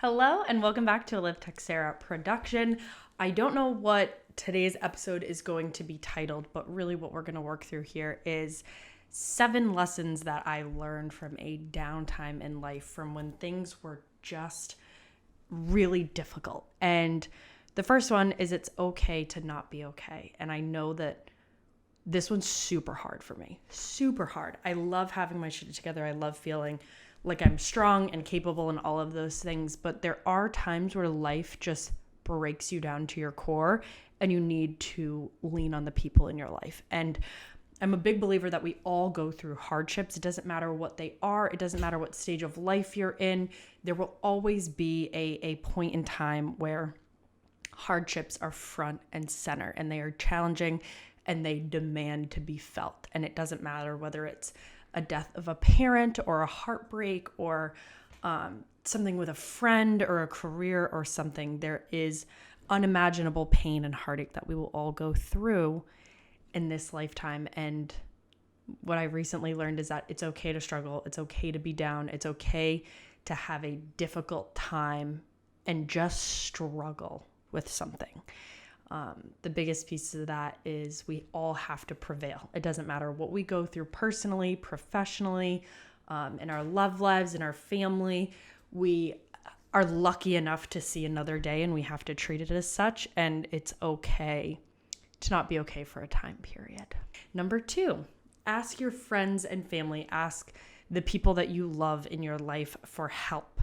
Hello and welcome back to a Live Texera production. I don't know what today's episode is going to be titled, but really what we're going to work through here is 7 lessons that I learned from a downtime in life, from when things were just really difficult. And the first one is it's okay to not be okay. And I know that this one's super hard for me. Super hard. I love having my shit together. I love feeling like I'm strong and capable and all of those things. But there are times where life just breaks you down to your core and you need to lean on the people in your life. And I'm a big believer that we all go through hardships. It doesn't matter what they are. It doesn't matter what stage of life you're in. There will always be a point in time where hardships are front and center and they are challenging and they demand to be felt. And it doesn't matter whether it's a death of a parent or a heartbreak or something with a friend or a career or something. There is unimaginable pain and heartache that we will all go through in this lifetime. And what I recently learned is that it's okay to struggle. It's okay to be down. It's okay to have a difficult time and just struggle with something. The biggest piece of that is we all have to prevail. It doesn't matter what we go through personally, professionally, in our love lives, in our family. We are lucky enough to see another day and we have to treat it as such. And it's okay to not be okay for a time period. Number 2, ask your friends and family, ask the people that you love in your life for help.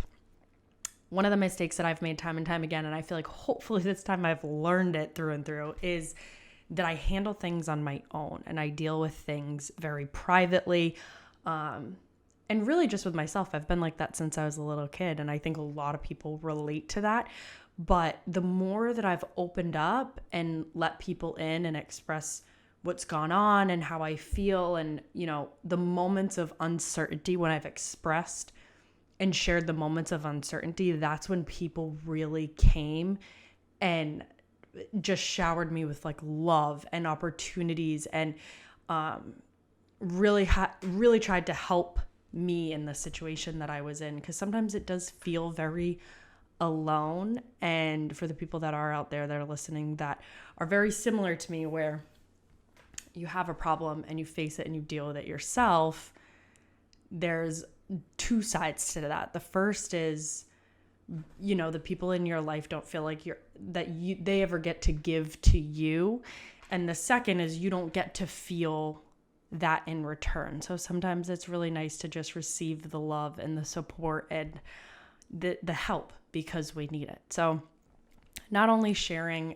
One of the mistakes that I've made time and time again, and I feel like hopefully this time I've learned it through and through, is that I handle things on my own and I deal with things very privately, and really just with myself. I've been like that since I was a little kid, and I think a lot of people relate to that. But the more that I've opened up and let people in and express what's gone on and how I feel, and the moments of uncertainty when I've expressed and shared the moments of uncertainty, that's when people really came and just showered me with like love and opportunities and really tried to help me in the situation that I was in. Because sometimes it does feel very alone. And for the people that are out there that are listening that are very similar to me, where you have a problem and you face it and you deal with it yourself, there's 2 sides to that. The first is, the people in your life don't feel like they ever get to give to you. And the second is you don't get to feel that in return. So sometimes it's really nice to just receive the love and the support and the help because we need it. So not only sharing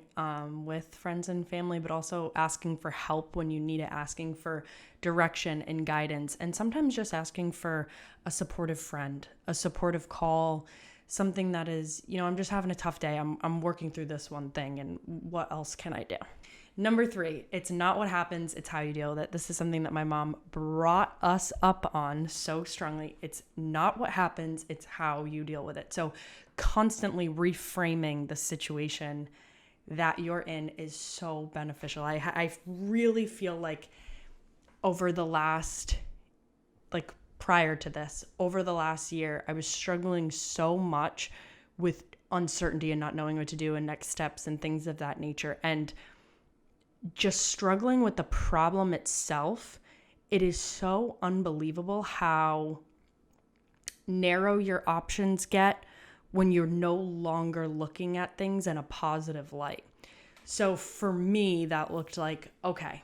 with friends and family, but also asking for help when you need it, asking for direction and guidance, and sometimes just asking for a supportive friend, a supportive call, something that is, I'm just having a tough day. I'm working through this one thing, and what else can I do? Number 3, it's not what happens, it's how you deal with it. This is something that my mom brought us up on so strongly. It's not what happens, it's how you deal with it. So constantly reframing the situation that you're in is so beneficial. I really feel like over the last, prior to this, over the last year, I was struggling so much with uncertainty and not knowing what to do and next steps and things of that nature. And just struggling with the problem itself. It is so unbelievable how narrow your options get when you're no longer looking at things in a positive light. So for me, that looked like, okay,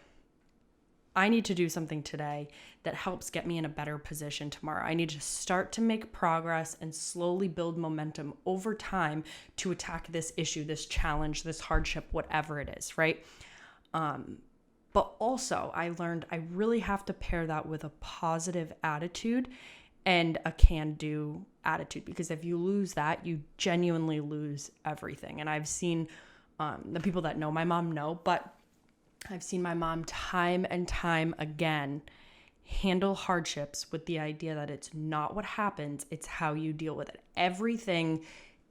I need to do something today that helps get me in a better position tomorrow. I need to start to make progress and slowly build momentum over time to attack this issue, this challenge, this hardship, whatever it is, right? But also I learned I really have to pair that with a positive attitude and a can-do attitude, because if you lose that, you genuinely lose everything. And I've seen, the people that know my mom know, but I've seen my mom time and time again handle hardships with the idea that it's not what happens, it's how you deal with it. Everything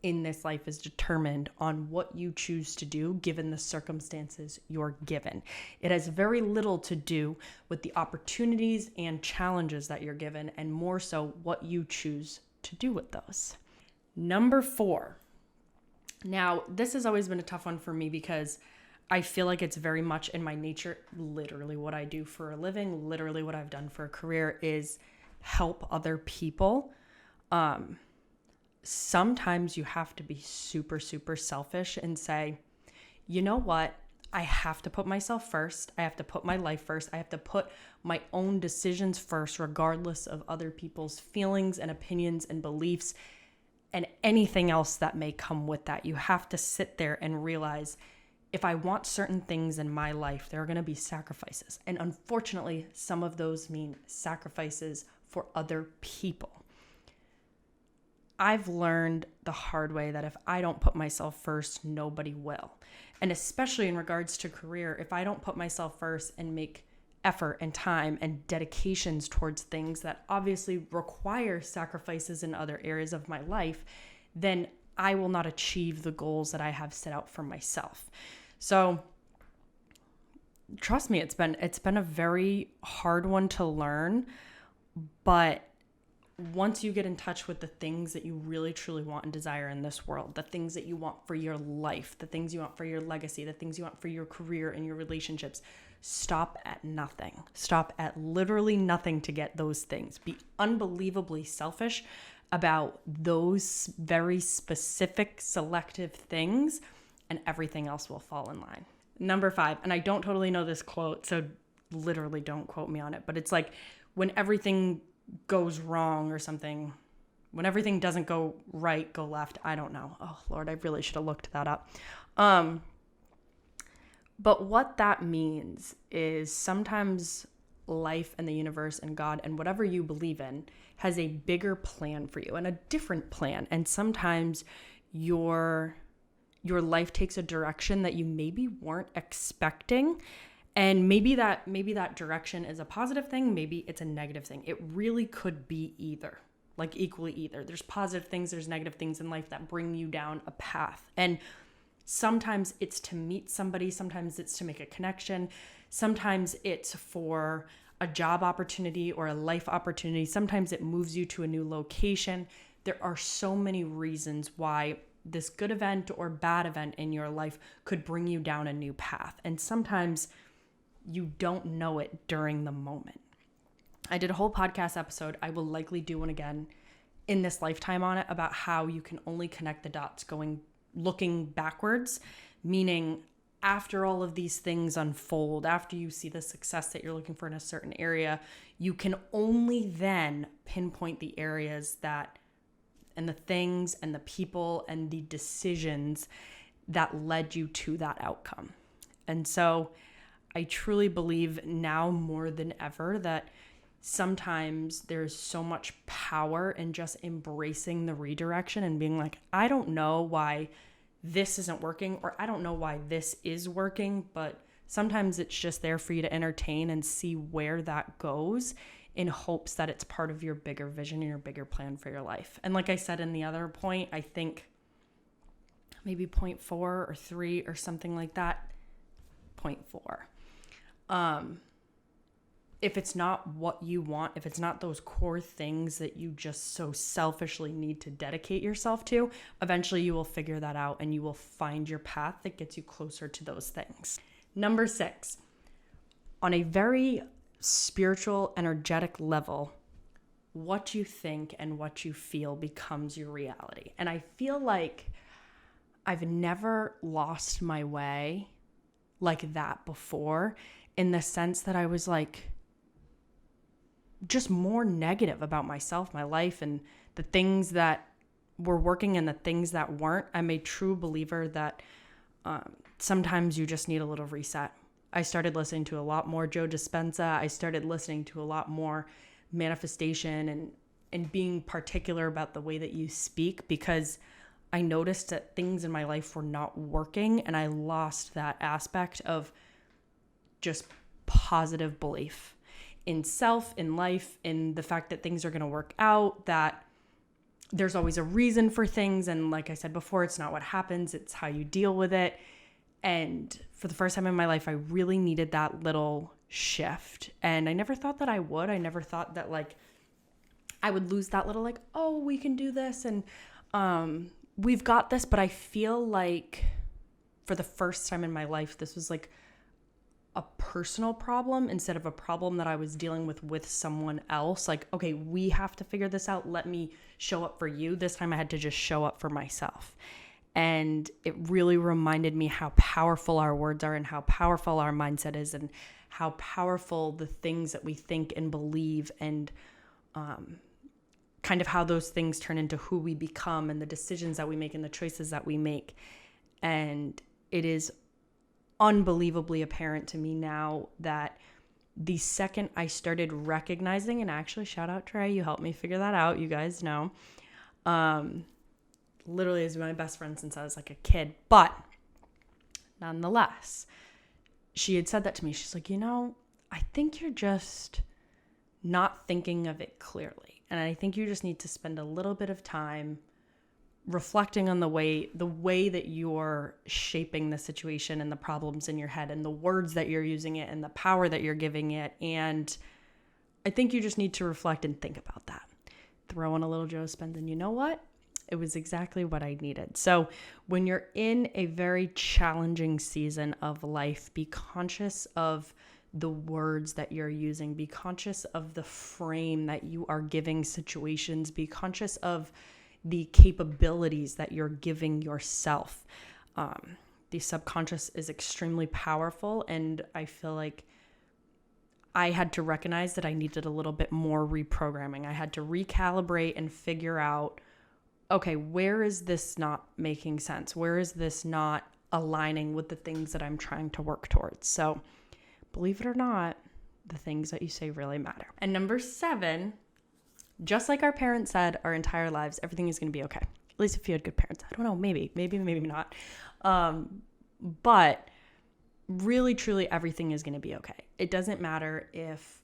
in this life is determined on what you choose to do given the circumstances you're given. It has very little to do with the opportunities and challenges that you're given, and more so what you choose to do with those. Number 4. Now, this has always been a tough one for me because I feel like it's very much in my nature. Literally what I do for a living, literally what I've done for a career is help other people. Sometimes you have to be super, super selfish and say, you know what? I have to put myself first. I have to put my life first. I have to put my own decisions first, regardless of other people's feelings and opinions and beliefs and anything else that may come with that. You have to sit there and realize, if I want certain things in my life, there are going to be sacrifices. And unfortunately, some of those mean sacrifices for other people. I've learned the hard way that if I don't put myself first, nobody will. And especially in regards to career, if I don't put myself first and make effort and time and dedications towards things that obviously require sacrifices in other areas of my life, then I will not achieve the goals that I have set out for myself. So trust me, it's been a very hard one to learn, but once you get in touch with the things that you really truly want and desire in this world, the things that you want for your life, the things you want for your legacy, the things you want for your career and your relationships, stop at nothing. Stop at literally nothing to get those things. Be unbelievably selfish about those very specific, selective things, and everything else will fall in line. Number 5, and I don't totally know this quote, so literally don't quote me on it, but it's like, when everything goes wrong or something, when everything doesn't go right, go left. I don't know. Oh Lord, I really should have looked that up. But what that means is sometimes life and the universe and God and whatever you believe in has a bigger plan for you and a different plan. And sometimes your life takes a direction that you maybe weren't expecting. And maybe that direction is a positive thing, maybe it's a negative thing. It really could be either, like equally either. There's positive things, there's negative things in life that bring you down a path. And sometimes it's to meet somebody, sometimes it's to make a connection, sometimes it's for a job opportunity or a life opportunity, sometimes it moves you to a new location. There are so many reasons why this good event or bad event in your life could bring you down a new path. And sometimes you don't know it during the moment. I did a whole podcast episode. I will likely do one again in this lifetime on it about how you can only connect the dots looking backwards, meaning after all of these things unfold, after you see the success that you're looking for in a certain area, you can only then pinpoint the areas that and the things and the people and the decisions that led you to that outcome. And so I truly believe now more than ever that sometimes there's so much power in just embracing the redirection and being like, I don't know why this isn't working, or I don't know why this is working, but sometimes it's just there for you to entertain and see where that goes in hopes that it's part of your bigger vision and your bigger plan for your life. And like I said in the other point, I think maybe 0.4 or 3 or something like that, 0.4. If it's not what you want, if it's not those core things that you just so selfishly need to dedicate yourself to, eventually you will figure that out and you will find your path that gets you closer to those things. Number 6, on a very spiritual, energetic level, what you think and what you feel becomes your reality. And I feel like I've never lost my way like that before, in the sense that I was like just more negative about myself, my life, and the things that were working and the things that weren't. I'm a true believer that sometimes you just need a little reset. I started listening to a lot more Joe Dispenza. I started listening to a lot more manifestation and being particular about the way that you speak, because I noticed that things in my life were not working and I lost that aspect of just positive belief in self, in life, in the fact that things are going to work out, that there's always a reason for things. And like I said before, it's not what happens, it's how you deal with it. And for the first time in my life, I really needed that little shift. And I never thought that I would. I never thought that like I would lose that little like, oh, we can do this. And we've got this, but I feel like for the first time in my life, this was like a personal problem instead of a problem that I was dealing with someone else. Like, okay, we have to figure this out. Let me show up for you. This time I had to just show up for myself. And it really reminded me how powerful our words are and how powerful our mindset is and how powerful the things that we think and believe and kind of how those things turn into who we become and the decisions that we make and the choices that we make. And it is unbelievably apparent to me now that the second I started recognizing, and actually shout out Trey, you helped me figure that out, you guys know, literally is my best friend since I was like a kid, but nonetheless, she had said that to me. She's like, I think you're just not thinking of it clearly. And I think you just need to spend a little bit of time reflecting on the way that you're shaping the situation and the problems in your head and the words that you're using it and the power that you're giving it. And I think you just need to reflect and think about that. Throw in a little Joe Dispenza, and you know what? It was exactly what I needed. So when you're in a very challenging season of life, be conscious of the words that you're using. Be conscious of the frame that you are giving situations. Be conscious of the capabilities that you're giving yourself. The subconscious is extremely powerful, and I feel like I had to recognize that I needed a little bit more reprogramming. I had to recalibrate and figure out, okay, where is this not making sense? Where is this not aligning with the things that I'm trying to work towards? So believe it or not, the things that you say really matter. And number 7, just like our parents said our entire lives, everything is going to be okay. At least if you had good parents. I don't know, maybe not. But really, truly, everything is going to be okay. It doesn't matter if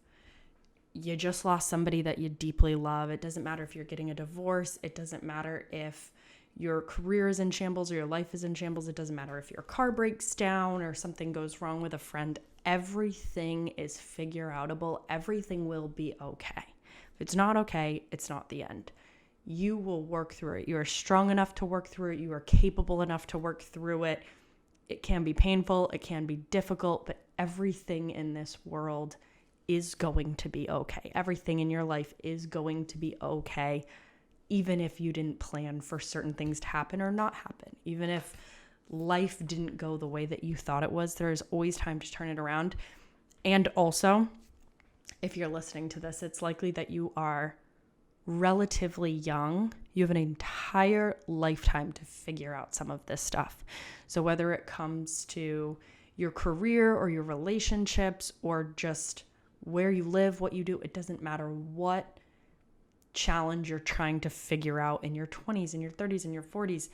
you just lost somebody that you deeply love. It doesn't matter if you're getting a divorce. It doesn't matter if your career is in shambles or your life is in shambles. It doesn't matter if your car breaks down or something goes wrong with a friend. Everything is figure outable. Everything will be okay. If it's not okay, it's not the end. You will work through it. You are strong enough to work through it. You are capable enough to work through it. It can be painful. It can be difficult, but everything in this world is going to be okay. Everything in your life is going to be okay, even if you didn't plan for certain things to happen or not happen. Even if life didn't go the way that you thought it was, there is always time to turn it around. And also, if you're listening to this, it's likely that you are relatively young. You have an entire lifetime to figure out some of this stuff. So whether it comes to your career or your relationships or just where you live, what you do, it doesn't matter what challenge you're trying to figure out in your 20s, in your 30s, in your 40s,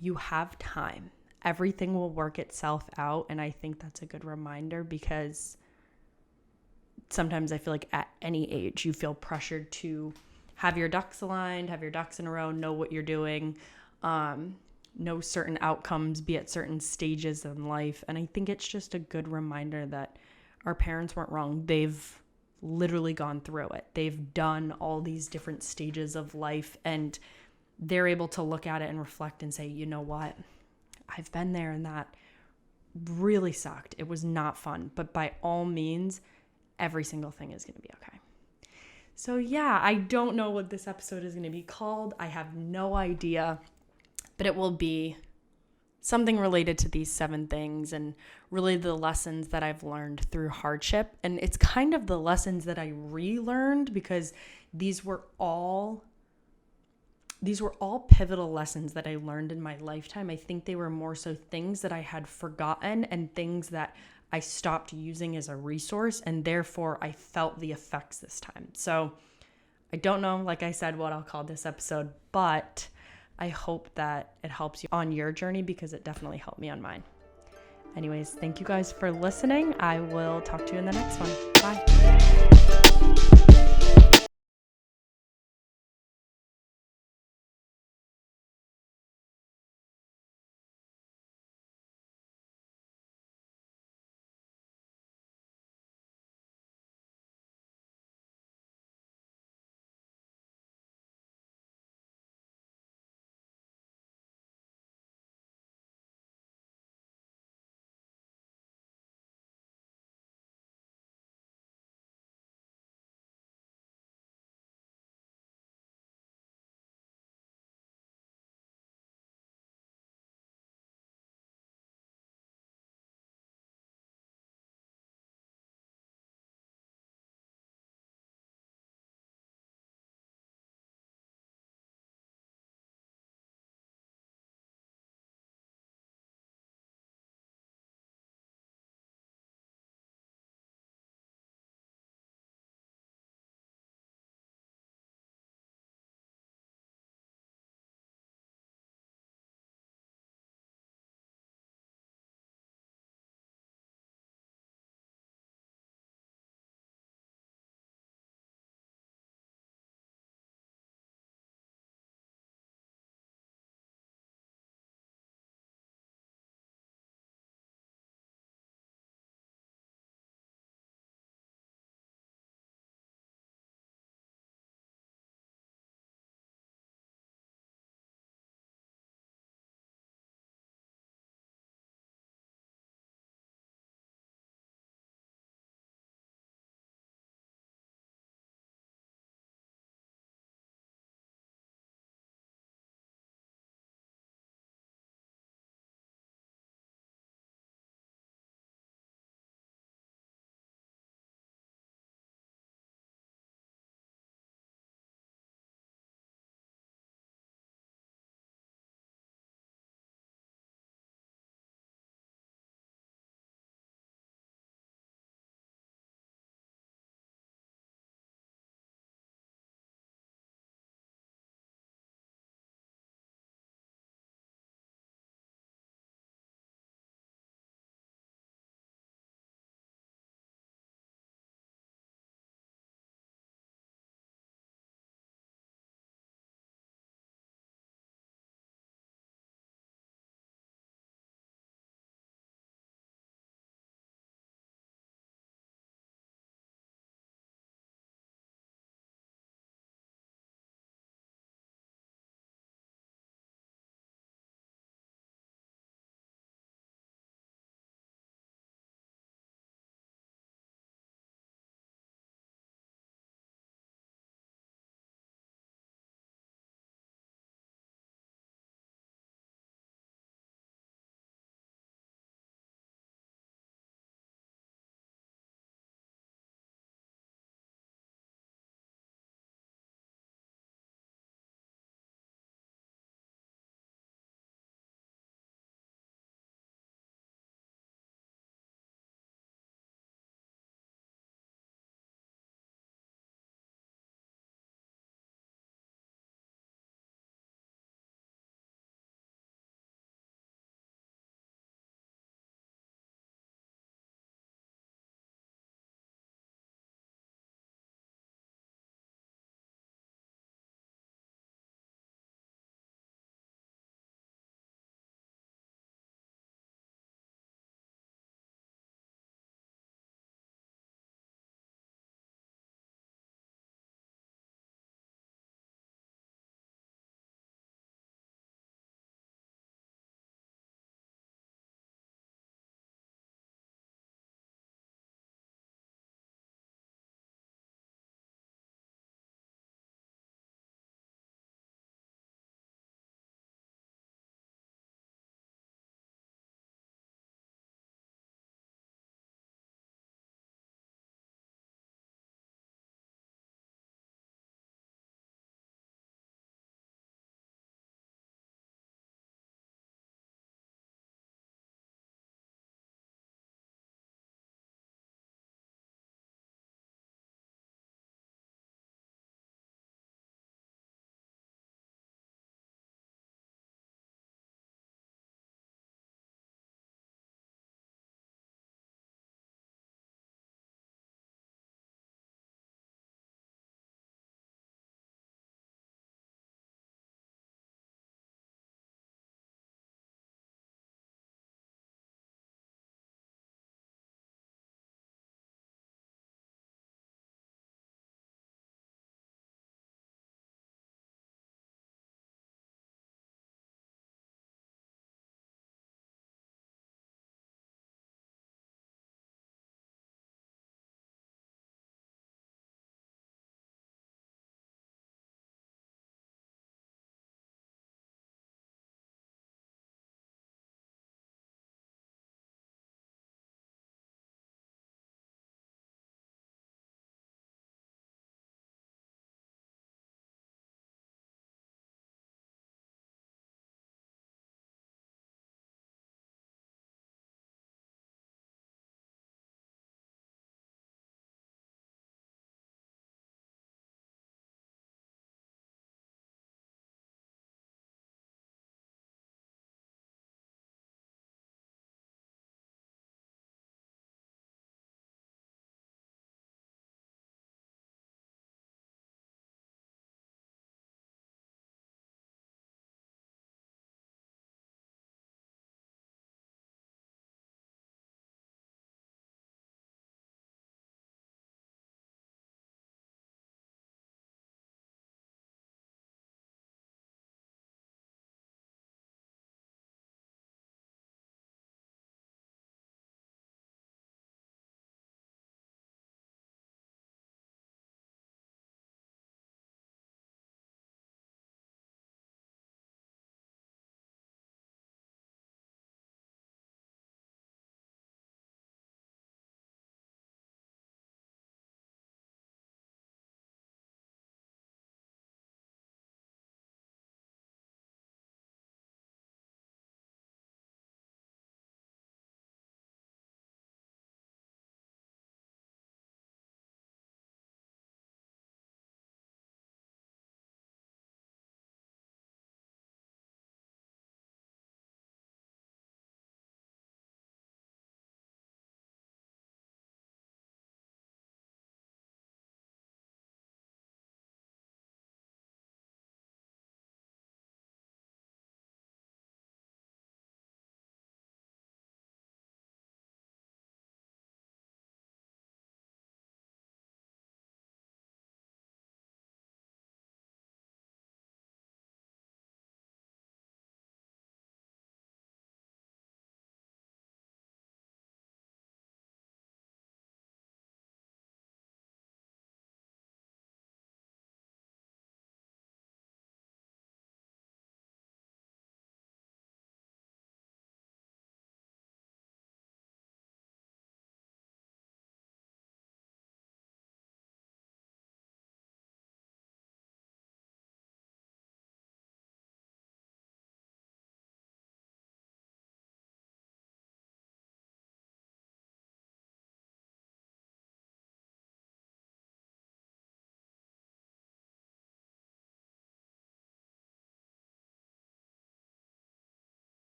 you have time. Everything will work itself out. And I think that's a good reminder, because sometimes I feel like at any age you feel pressured to have your ducks aligned, have your ducks in a row, know what you're doing, know certain outcomes, be at certain stages in life. And I think it's just a good reminder that our parents weren't wrong. They've literally gone through it. They've done all these different stages of life, and they're able to look at it and reflect and say, you know what? I've been there, and that really sucked. It was not fun, but by all means, every single thing is going to be okay. So yeah, I don't know what this episode is going to be called. I have no idea, but it will be something related to these 7 things and really the lessons that I've learned through hardship. And it's kind of the lessons that I relearned, because these were all pivotal lessons that I learned in my lifetime. I think they were more so things that I had forgotten and things that I stopped using as a resource, and therefore I felt the effects this time. So I don't know, like I said, what I'll call this episode, but I hope that it helps you on your journey, because it definitely helped me on mine. Anyways, thank you guys for listening. I will talk to you in the next one. Bye.